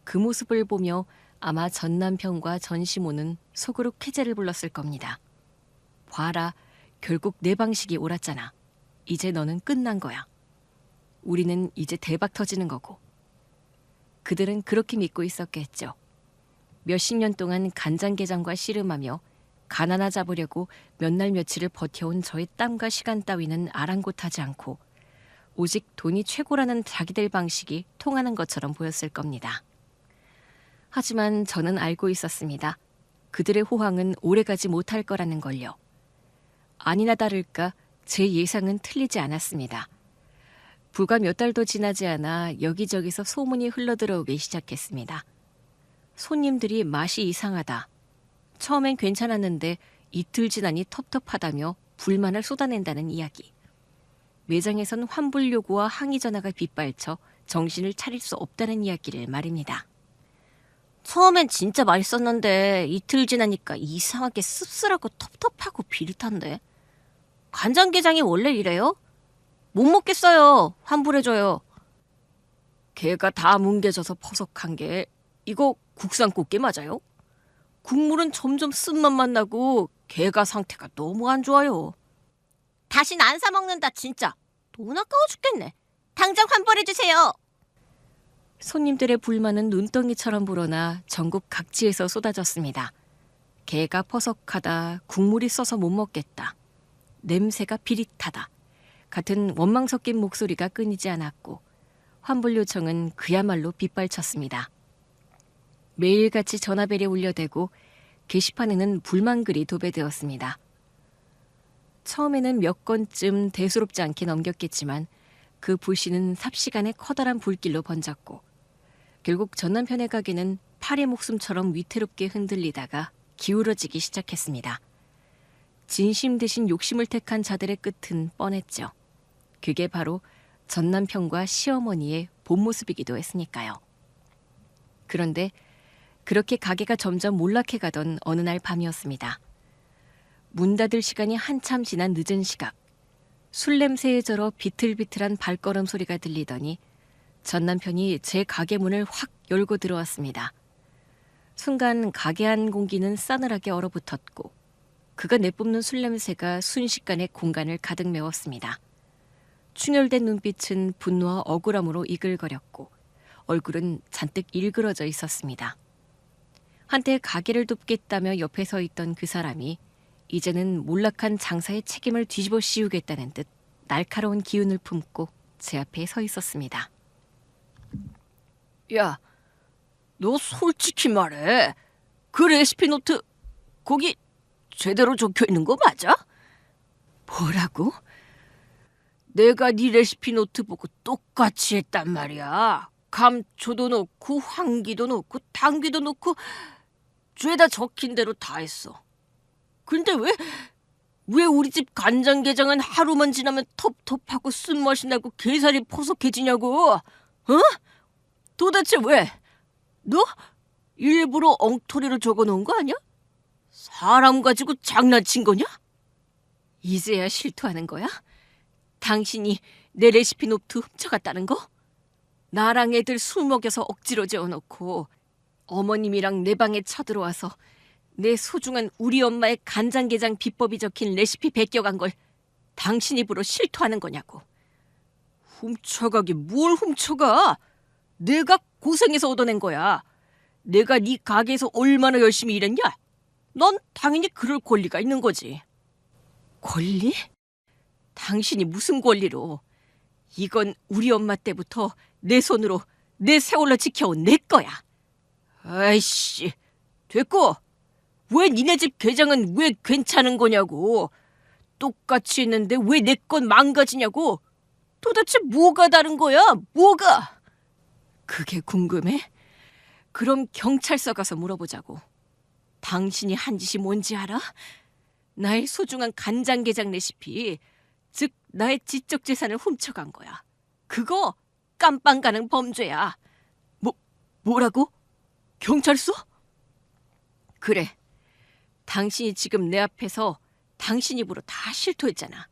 그 모습을 보며 아마 전 남편과 전 시모는 속으로 쾌재를 불렀을 겁니다. 봐라, 결국 내 방식이 옳았잖아. 이제 너는 끝난 거야. 우리는 이제 대박 터지는 거고. 그들은 그렇게 믿고 있었겠죠. 몇십 년 동안 간장게장과 씨름하며 가난하 잡으려고 몇 날 며칠을 버텨온 저의 땀과 시간 따위는 아랑곳하지 않고 오직 돈이 최고라는 자기들 방식이 통하는 것처럼 보였을 겁니다. 하지만 저는 알고 있었습니다. 그들의 호황은 오래가지 못할 거라는 걸요. 아니나 다를까 제 예상은 틀리지 않았습니다. 불과 몇 달도 지나지 않아 여기저기서 소문이 흘러들어오기 시작했습니다. 손님들이 맛이 이상하다. 처음엔 괜찮았는데 이틀 지나니 텁텁하다며 불만을 쏟아낸다는 이야기. 매장에선 환불 요구와 항의 전화가 빗발쳐 정신을 차릴 수 없다는 이야기를 말입니다. 처음엔 진짜 맛있었는데 이틀 지나니까 이상하게 씁쓸하고 텁텁하고 비릿한데. 간장게장이 원래 이래요? 못 먹겠어요. 환불해줘요. 게가 다 뭉개져서 퍼석한 게 이거 국산 꽃게 맞아요? 국물은 점점 쓴맛만 나고 게가 상태가 너무 안 좋아요. 다신 안 사 먹는다 진짜. 돈 아까워 죽겠네. 당장 환불해주세요. 손님들의 불만은 눈덩이처럼 불어나 전국 각지에서 쏟아졌습니다. 게가 퍼석하다, 국물이 써서 못 먹겠다, 냄새가 비릿하다 같은 원망 섞인 목소리가 끊이지 않았고 환불 요청은 그야말로 빗발쳤습니다. 매일같이 전화벨이 울려대고 게시판에는 불만글이 도배되었습니다. 처음에는 몇 건쯤 대수롭지 않게 넘겼겠지만 그 불씨는 삽시간에 커다란 불길로 번졌고 결국 전 남편의 가게는 파리 목숨처럼 위태롭게 흔들리다가 기울어지기 시작했습니다. 진심 대신 욕심을 택한 자들의 끝은 뻔했죠. 그게 바로 전 남편과 시어머니의 본 모습이기도 했으니까요. 그런데 그렇게 가게가 점점 몰락해가던 어느 날 밤이었습니다. 문 닫을 시간이 한참 지난 늦은 시각, 술 냄새에 절어 비틀비틀한 발걸음 소리가 들리더니 전 남편이 제 가게 문을 확 열고 들어왔습니다. 순간 가게 안 공기는 싸늘하게 얼어붙었고 그가 내뿜는 술 냄새가 순식간에 공간을 가득 메웠습니다. 충혈된 눈빛은 분노와 억울함으로 이글거렸고 얼굴은 잔뜩 일그러져 있었습니다. 한때 가게를 돕겠다며 옆에 서 있던 그 사람이 이제는 몰락한 장사의 책임을 뒤집어 씌우겠다는 듯 날카로운 기운을 품고 제 앞에 서 있었습니다. 야, 너 솔직히 말해. 그 레시피 노트 거기 제대로 적혀 있는 거 맞아? 뭐라고? 내가 네 레시피 노트 보고 똑같이 했단 말이야. 감초도 넣고 황기도 넣고 당귀도 넣고 죄다 적힌 대로 다 했어. 근데 왜 우리 집 간장게장은 하루만 지나면 텁텁하고 쓴맛이 나고 게살이 포석해지냐고? 어? 도대체 왜? 너 일부러 엉터리로 적어놓은 거 아니야? 사람 가지고 장난친 거냐? 이제야 실토하는 거야? 당신이 내 레시피 노트 훔쳐갔다는 거? 나랑 애들 술 먹여서 억지로 재워놓고 어머님이랑 내 방에 쳐들어와서 내 소중한 우리 엄마의 간장게장 비법이 적힌 레시피 베껴간 걸 당신 입으로 실토하는 거냐고. 훔쳐가기 뭘 훔쳐가? 내가 고생해서 얻어낸 거야. 내가 네 가게에서 얼마나 열심히 일했냐? 넌 당연히 그럴 권리가 있는 거지. 권리? 당신이 무슨 권리로? 이건 우리 엄마 때부터 내 손으로 내 세월로 지켜온 내 거야. 아이씨, 됐고. 왜 니네 집 게장은 왜 괜찮은 거냐고. 똑같이 했는데 왜 내 건 망가지냐고. 도대체 뭐가 다른 거야? 뭐가? 그게 궁금해? 그럼 경찰서 가서 물어보자고. 당신이 한 짓이 뭔지 알아? 나의 소중한 간장게장 레시피, 즉 나의 지적 재산을 훔쳐간 거야. 그거 깜빵 가는 범죄야. 뭐라고? 경찰서? 그래. 당신이 지금 내 앞에서 당신 입으로 다 실토했잖아.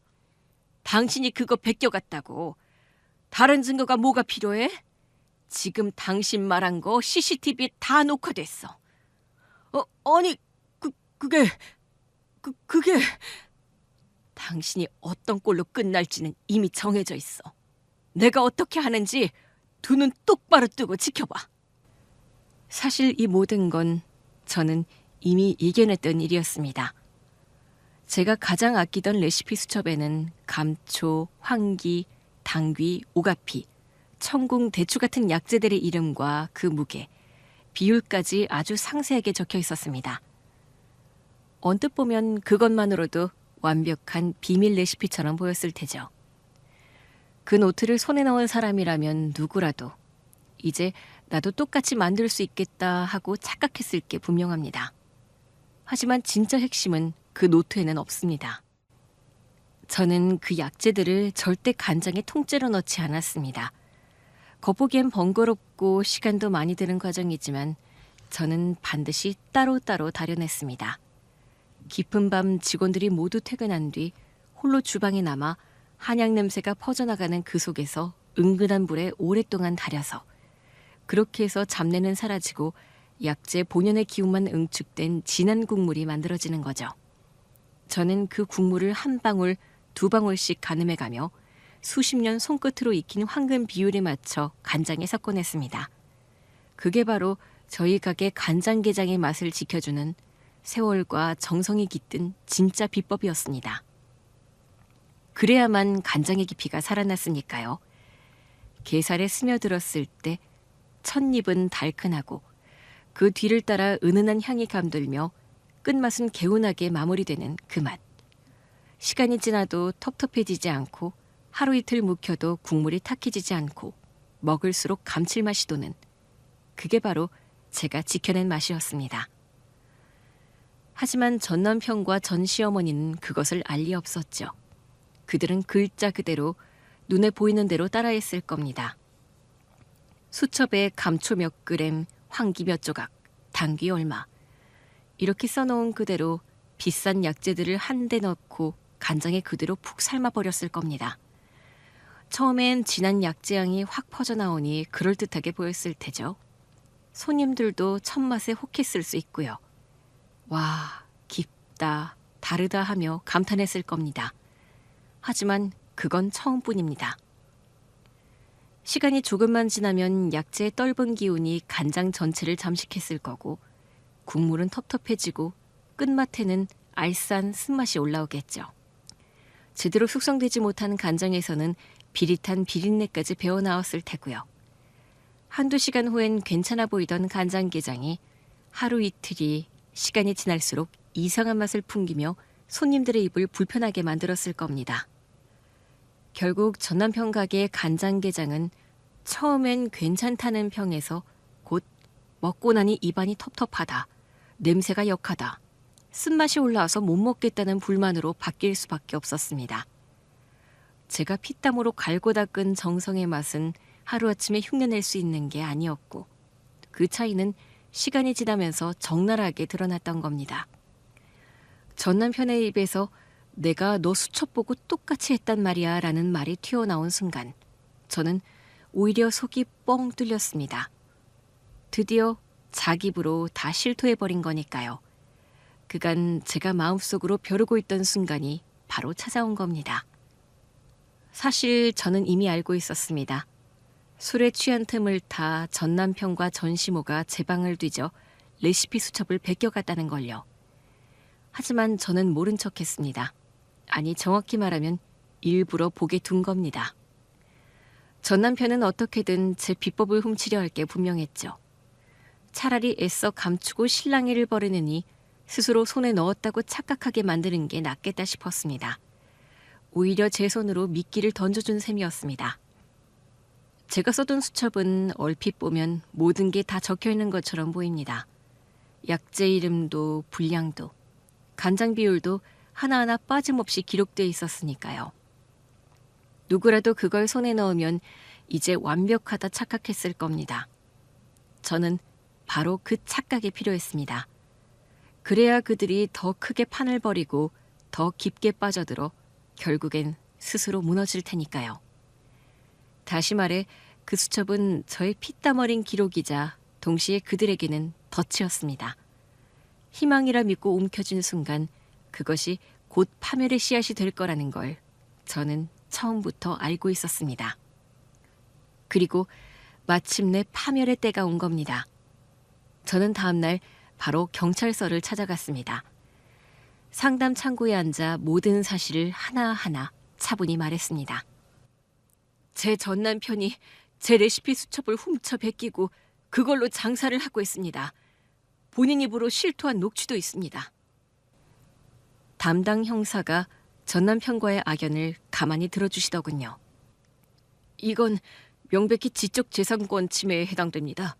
당신이 그거 베껴갔다고. 다른 증거가 뭐가 필요해? 지금 당신 말한 거 CCTV에 다 녹화됐어. 아니, 그게... 당신이 어떤 꼴로 끝날지는 이미 정해져 있어. 내가 어떻게 하는지 두 눈 똑바로 뜨고 지켜봐. 사실 이 모든 건 저는 이미 이겨냈던 일이었습니다. 제가 가장 아끼던 레시피 수첩에는 감초, 황기, 당귀, 오가피, 청궁, 대추 같은 약재들의 이름과 그 무게, 비율까지 아주 상세하게 적혀 있었습니다. 언뜻 보면 그것만으로도 완벽한 비밀 레시피처럼 보였을 테죠. 그 노트를 손에 넣은 사람이라면 누구라도 이제 나도 똑같이 만들 수 있겠다 하고 착각했을 게 분명합니다. 하지만 진짜 핵심은 그 노트에는 없습니다. 저는 그 약재들을 절대 간장에 통째로 넣지 않았습니다. 겉보기엔 번거롭고 시간도 많이 드는 과정이지만 저는 반드시 따로따로 다려냈습니다. 깊은 밤 직원들이 모두 퇴근한 뒤 홀로 주방에 남아 한약 냄새가 퍼져나가는 그 속에서 은근한 불에 오랫동안 달여서 그렇게 해서 잡내는 사라지고 약재 본연의 기운만 응축된 진한 국물이 만들어지는 거죠. 저는 그 국물을 한 방울, 두 방울씩 가늠해가며 수십 년 손끝으로 익힌 황금 비율에 맞춰 간장에 섞어냈습니다. 그게 바로 저희 가게 간장게장의 맛을 지켜주는 세월과 정성이 깃든 진짜 비법이었습니다. 그래야만 간장의 깊이가 살아났으니까요. 게살에 스며들었을 때 첫입은 달큰하고 그 뒤를 따라 은은한 향이 감돌며 끝맛은 개운하게 마무리되는 그 맛. 시간이 지나도 텁텁해지지 않고 하루 이틀 묵혀도 국물이 탁해지지 않고 먹을수록 감칠맛이 도는 그게 바로 제가 지켜낸 맛이었습니다. 하지만 전 남편과 전 시어머니는 그것을 알 리 없었죠. 그들은 글자 그대로 눈에 보이는 대로 따라했을 겁니다. 수첩에 감초 몇 그램, 황기 몇 조각, 당귀 얼마 이렇게 써놓은 그대로 비싼 약재들을 한데 넣고 간장에 그대로 푹 삶아버렸을 겁니다. 처음엔 진한 약재향이 확 퍼져나오니 그럴듯하게 보였을 테죠. 손님들도 첫맛에 혹했을 수 있고요. 와, 깊다, 다르다 하며 감탄했을 겁니다. 하지만 그건 처음뿐입니다. 시간이 조금만 지나면 약재의 떫은 기운이 간장 전체를 잠식했을 거고 국물은 텁텁해지고 끝맛에는 알싸한 쓴맛이 올라오겠죠. 제대로 숙성되지 못한 간장에서는 비릿한 비린내까지 배어나왔을 테고요. 한두 시간 후엔 괜찮아 보이던 간장게장이 하루 이틀이 시간이 지날수록 이상한 맛을 풍기며 손님들의 입을 불편하게 만들었을 겁니다. 결국 전 남편 가게의 간장게장은 처음엔 괜찮다는 평에서 곧 먹고 나니 입안이 텁텁하다, 냄새가 역하다, 쓴맛이 올라와서 못 먹겠다는 불만으로 바뀔 수밖에 없었습니다. 제가 피땀으로 갈고 닦은 정성의 맛은 하루아침에 흉내낼 수 있는 게 아니었고 그 차이는 시간이 지나면서 적나라하게 드러났던 겁니다. 전 남편의 입에서 내가 너 수첩 보고 똑같이 했단 말이야 라는 말이 튀어나온 순간 저는 오히려 속이 뻥 뚫렸습니다. 드디어 자기 입으로 다 실토해버린 거니까요. 그간 제가 마음속으로 벼르고 있던 순간이 바로 찾아온 겁니다. 사실 저는 이미 알고 있었습니다. 술에 취한 틈을 타 전 남편과 전 시모가 제 방을 뒤져 레시피 수첩을 베껴갔다는 걸요. 하지만 저는 모른 척했습니다. 아니, 정확히 말하면 일부러 보게 둔 겁니다. 전 남편은 어떻게든 제 비법을 훔치려 할 게 분명했죠. 차라리 애써 감추고 실랑이를 벌이느니 스스로 손에 넣었다고 착각하게 만드는 게 낫겠다 싶었습니다. 오히려 제 손으로 미끼를 던져준 셈이었습니다. 제가 써둔 수첩은 얼핏 보면 모든 게 다 적혀있는 것처럼 보입니다. 약재 이름도 분량도 간장 비율도 하나하나 빠짐없이 기록되어 있었으니까요. 누구라도 그걸 손에 넣으면 이제 완벽하다 착각했을 겁니다. 저는 바로 그 착각이 필요했습니다. 그래야 그들이 더 크게 판을 벌이고 더 깊게 빠져들어 결국엔 스스로 무너질 테니까요. 다시 말해 그 수첩은 저의 피땀 어린 기록이자 동시에 그들에게는 덫이었습니다. 희망이라 믿고 움켜쥔 순간 그것이 곧 파멸의 씨앗이 될 거라는 걸 저는 처음부터 알고 있었습니다. 그리고 마침내 파멸의 때가 온 겁니다. 저는 다음날 바로 경찰서를 찾아갔습니다. 상담 창구에 앉아 모든 사실을 하나하나 차분히 말했습니다. 제 전 남편이 제 레시피 수첩을 훔쳐 베끼고 그걸로 장사를 하고 있습니다. 본인 입으로 실토한 녹취도 있습니다. 담당 형사가 전 남편과의 악연을 가만히 들어주시더군요. 이건 명백히 지적재산권 침해에 해당됩니다.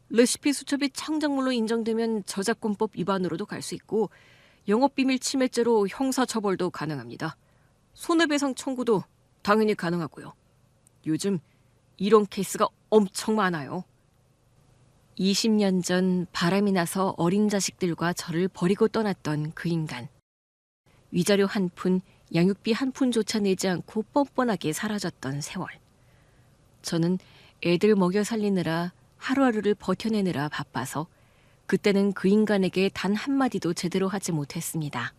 레시피 수첩이 창작물로 인정되면 저작권법 위반으로도 갈 수 있고 영업비밀 침해죄로 형사처벌도 가능합니다. 손해배상 청구도 당연히 가능하고요. 요즘 이런 케이스가 엄청 많아요. 20년 전 바람이 나서 어린 자식들과 저를 버리고 떠났던 그 인간. 위자료 한 푼, 양육비 한 푼조차 내지 않고 뻔뻔하게 사라졌던 세월. 저는 애들 먹여 살리느라 하루하루를 버텨내느라 바빠서 그때는 그 인간에게 단 한마디도 제대로 하지 못했습니다.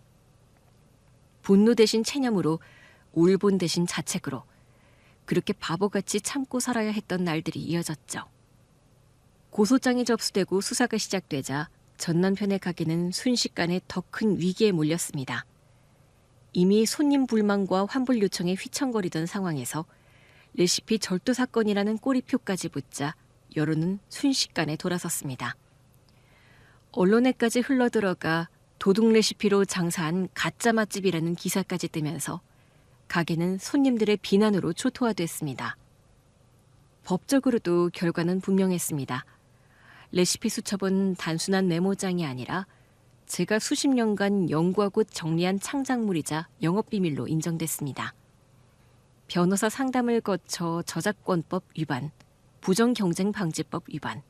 분노 대신 체념으로, 울분 대신 자책으로 그렇게 바보같이 참고 살아야 했던 날들이 이어졌죠. 고소장이 접수되고 수사가 시작되자 전 남편의 가게는 순식간에 더 큰 위기에 몰렸습니다. 이미 손님 불만과 환불 요청에 휘청거리던 상황에서 레시피 절도 사건이라는 꼬리표까지 붙자 여론은 순식간에 돌아섰습니다. 언론에까지 흘러들어가 도둑 레시피로 장사한 가짜 맛집이라는 기사까지 뜨면서 가게는 손님들의 비난으로 초토화됐습니다. 법적으로도 결과는 분명했습니다. 레시피 수첩은 단순한 메모장이 아니라 제가 수십 년간 연구하고 정리한 창작물이자 영업비밀로 인정됐습니다. 변호사 상담을 거쳐 저작권법 위반, 부정경쟁방지법 위반,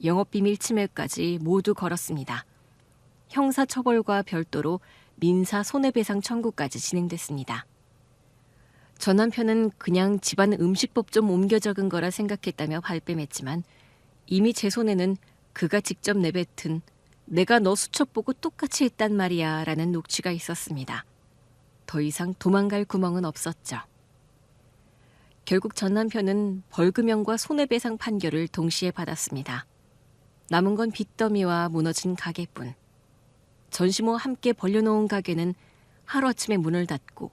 영업비밀 침해까지 모두 걸었습니다. 형사처벌과 별도로 민사 손해배상 청구까지 진행됐습니다. 전 남편은 그냥 집안 음식법 좀 옮겨 적은 거라 생각했다며 발뺌했지만 이미 제 손에는 그가 직접 내뱉은 내가 너 수첩 보고 똑같이 했단 말이야 라는 녹취가 있었습니다. 더 이상 도망갈 구멍은 없었죠. 결국 전 남편은 벌금형과 손해배상 판결을 동시에 받았습니다. 남은 건 빚더미와 무너진 가게뿐. 전시모 함께 벌려놓은 가게는 하루아침에 문을 닫고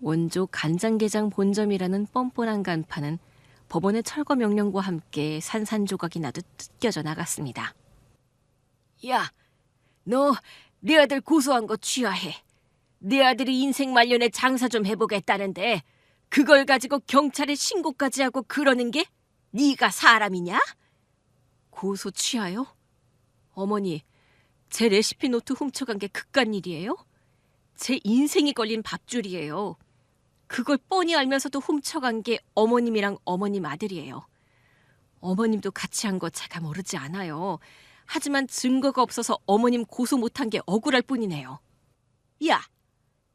원조 간장게장 본점이라는 뻔뻔한 간판은 법원의 철거 명령과 함께 산산조각이 나듯 뜯겨져 나갔습니다. 야, 너 내 아들 고소한 거 취하해. 내 아들이 인생 말년에 장사 좀 해보겠다는데 그걸 가지고 경찰에 신고까지 하고 그러는 게 네가 사람이냐? 고소 취하요? 어머니, 제 레시피 노트 훔쳐간 게 그깟 일이에요? 제 인생이 걸린 밥줄이에요. 그걸 뻔히 알면서도 훔쳐간 게 어머님이랑 어머님 아들이에요. 어머님도 같이 한 거 제가 모르지 않아요. 하지만 증거가 없어서 어머님 고소 못한 게 억울할 뿐이네요. 야,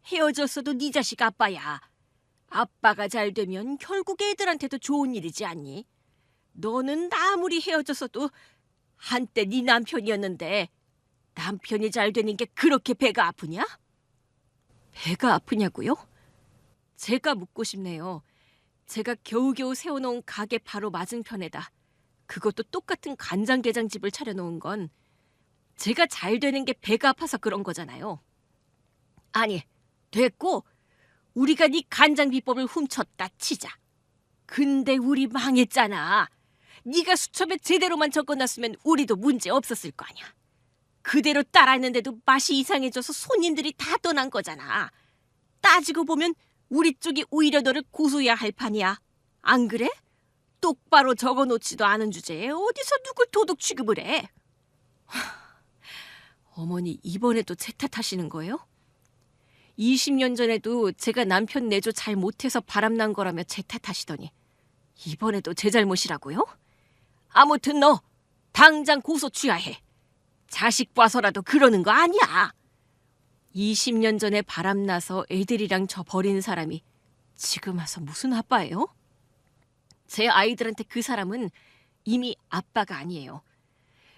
헤어졌어도 네 자식 아빠야. 아빠가 잘 되면 결국 애들한테도 좋은 일이지 않니? 너는 아무리 헤어졌어도 한때 네 남편이었는데 남편이 잘 되는 게 그렇게 배가 아프냐? 배가 아프냐고요? 제가 묻고 싶네요. 제가 겨우겨우 세워놓은 가게 바로 맞은편에다 그것도 똑같은 간장게장집을 차려놓은 건 제가 잘 되는 게 배가 아파서 그런 거잖아요. 아니, 됐고 우리가 네 간장 비법을 훔쳤다 치자. 근데 우리 망했잖아. 네가 수첩에 제대로만 적어놨으면 우리도 문제 없었을 거 아니야. 그대로 따라했는데도 맛이 이상해져서 손님들이 다 떠난 거잖아. 따지고 보면 우리 쪽이 오히려 너를 고소해야 할 판이야. 안 그래? 똑바로 적어놓지도 않은 주제에 어디서 누굴 도둑 취급을 해? 어머니 이번에도 제 탓하시는 거예요? 20년 전에도 제가 남편 내조 잘 못해서 바람난 거라며 제 탓하시더니 이번에도 제 잘못이라고요? 아무튼 너 당장 고소 취하해. 자식 봐서라도 그러는 거 아니야. 20년 전에 바람나서 애들이랑 저 버린 사람이 지금 와서 무슨 아빠예요? 제 아이들한테 그 사람은 이미 아빠가 아니에요.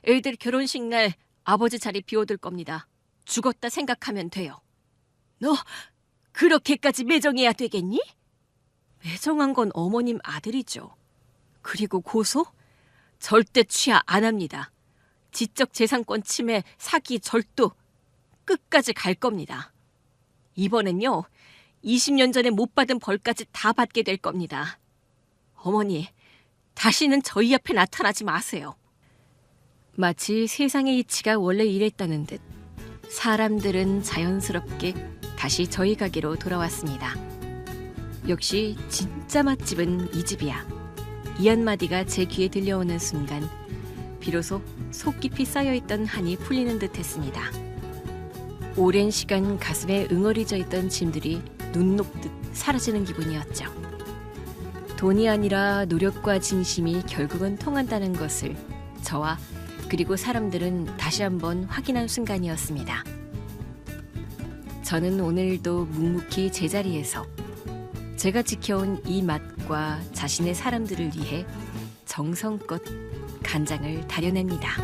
애들 결혼식 날 아버지 자리 비워둘 겁니다. 죽었다 생각하면 돼요. 너 그렇게까지 매정해야 되겠니? 매정한 건 어머님 아들이죠. 그리고 고소? 절대 취하 안 합니다. 지적재산권 침해, 사기, 절도 끝까지 갈 겁니다. 이번엔요, 20년 전에 못 받은 벌까지 다 받게 될 겁니다. 어머니, 다시는 저희 앞에 나타나지 마세요. 마치 세상의 이치가 원래 이랬다는 듯 사람들은 자연스럽게 다시 저희 가게로 돌아왔습니다. 역시 진짜 맛집은 이 집이야. 이 한마디가 제 귀에 들려오는 순간 비로소 속 깊이 쌓여있던 한이 풀리는 듯 했습니다. 오랜 시간 가슴에 응어리져 있던 짐들이 눈 녹듯 사라지는 기분이었죠. 돈이 아니라 노력과 진심이 결국은 통한다는 것을 저와 그리고 사람들은 다시 한번 확인한 순간이었습니다. 저는 오늘도 묵묵히 제자리에서 제가 지켜온 이 맛과 자신의 사람들을 위해 정성껏 간장을 다려냅니다.